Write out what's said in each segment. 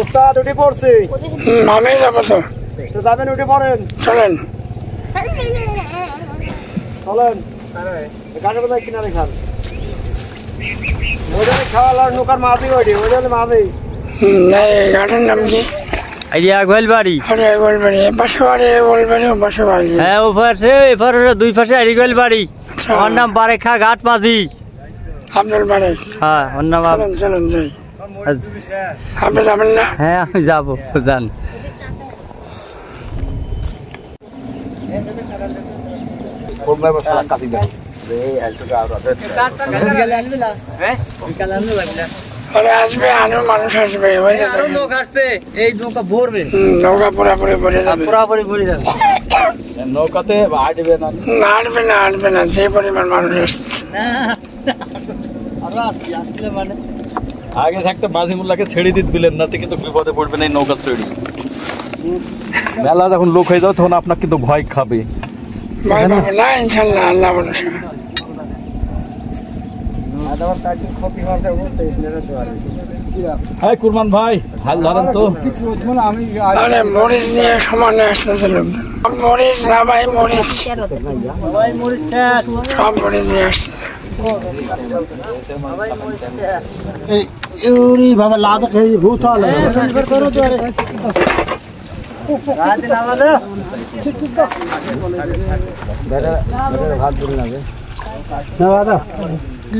উস্তাদ উঠে পড়ছে। আমি যাবো তো। তো যাবেন, উঠে পড়েন। চলেন চলেন গাছের কোথায় কিনারে খান। ওই খাওয়ালার নৌকার মাঝি ওইটি, ওই জন্য মাঝি। গাড়ির নাম কি? গোয়ালবাড়ি। হ্যাঁ ও পাশে এপারে দুই পাশে আড়িগোয়াল বাড়ি। আমার নাম বারেখা ঘাট মাঝি। আপনার বাড়ি? হ্যাঁ ওর নাম। চলেন যাই। আপনি যাবেন না? হ্যাঁ আমি যাবো, যান। আসবে আরো মানুষ আসবে, এই নৌকা ভরবে, নৌকা পুরাপুরি ভরে যাবে। পুরাপুরি ভরে যাবে নৌকাতে আটবে না, আটবে না যে পরিমাণ মানুষ আসছে। মানে আগে থাকতে মাঝি মোল্লাকে ছেড়ে দিতে দিলেন না, কিন্তু বিপদে পড়বেন এই নৌকা ছেড়ে। মেলা যখন লোক হয়ে যাবে তখন আপনার কিন্তু ভয় খাবে। ভয় পাবো না ইনশাল্লাহ, আল্লাহ ভরসা। কুরমান ভাই হাল ধরেন তো। আরে মরিচ নিয়ে সমানে আসতেছিল, মরিচ না ভাই, মরিচ সব মরিচ নিয়ে আসছে। বাবা লাভ ভূত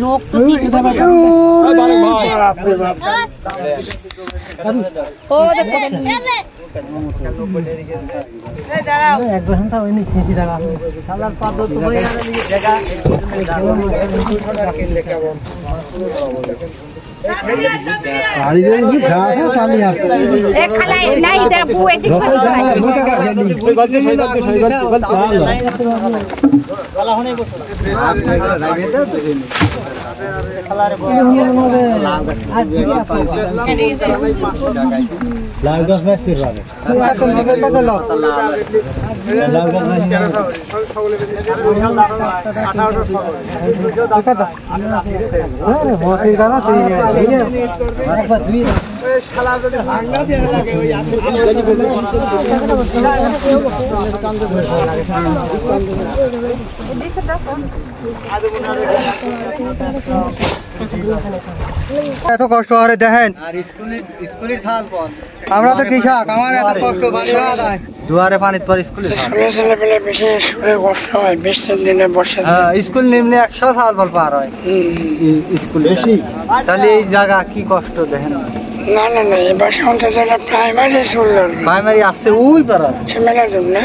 लोग तो এক ঘন্টা হয়নি খেতে থাকা খালার পাবো তো হয়ে জায়গা গাড়ি দিয়ে কি খাওয়া চালি আর এক খালাই নাই দে বউ একদিন খালা হনে বসো খালারে লাল গাছ না ফিরবাবে কত নজর কত লাভ লাল গাছ না কত আরে মোটি গানা সেই রে আরে দুই শালা যদি ভাঙা দিয়ে লাগে ওই এত কষ্ট করে দেখেন। আর স্কুলের সাল পথ আমরা তো কৃষক, আমার এত কষ্ট পানি হয় দুয়ারে পানির পর স্কুলে স্কুলে ছেলে পেলে বেশি স্কুলে কষ্ট হয়, বৃষ্টির দিনে বর্ষা স্কুল নিম্নে 100 সাল পর পার হয় স্কুল বেশি। তাহলে এই জায়গা কি কষ্ট দেখেন। না এবার সন্ধ্যা যারা প্রাইমারি স্কুল প্রাইমারি আসছে ওই পারা সে মেলা দূর না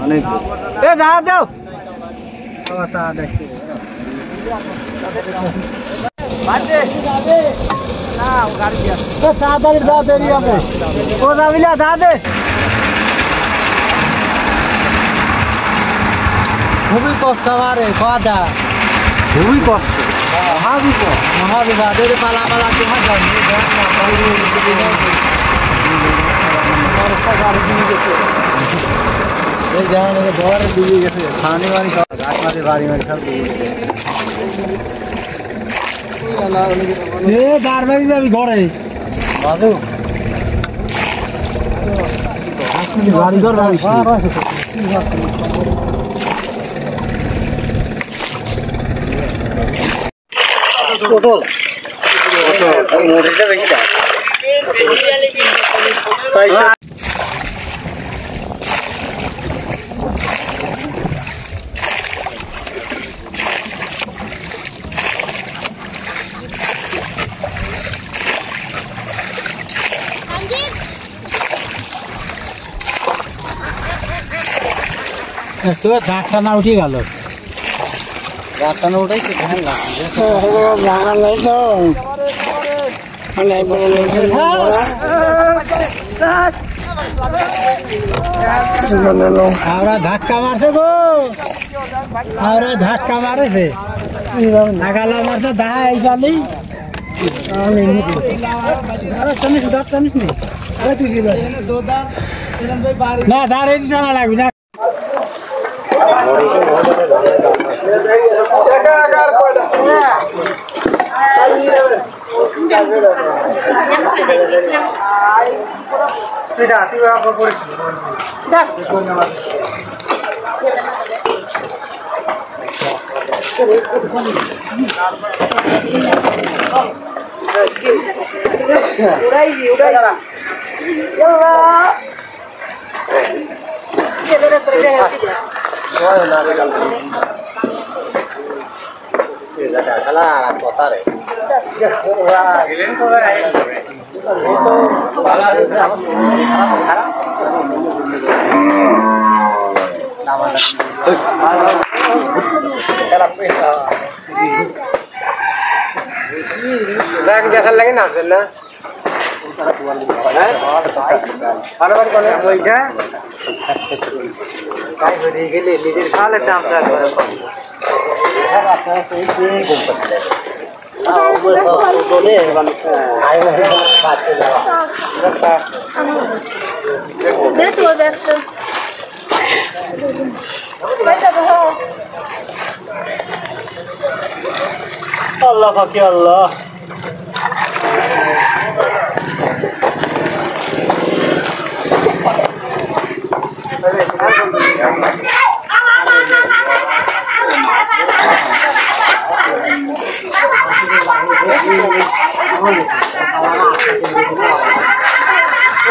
অনেক। এ দাও দাও তা দেখি বাজে না গাড়ি দিয়া তো সাদার দাও দেরি হবে ও দাবিলা দা দে। খুবই কষ্ট আমারে খাওয়া, খুবই কষ্ট, মহাবিপদ এর পালা পালা তোমার জানি এই জায়গা ঘরে ডুবে গেছে, ছানি মানি গাছ মাঝে বাড়ি মারি সব ডুবে গেছে। বারবারই যাবি ঘরে বাদু বাড়ি ঘর পটল মোটরটা বেশি দাম তো ধাক্কা না উঠে গেল, ধাক্কা না উঠাই তো ধ্যান জায়গা নাই তো আমরা ধাক্কা মারছে গো, আমরা ধাক্কা মারেছে নাগালা মারছে দাই গালি না দাঁড়ে জানা লাগবে না। দেখার লাগে না না গেলে নিজের খালের দামটা আল্লাহ ফাঁকি আল্লাহ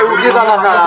উঠে দাঁড়া দাঁড়া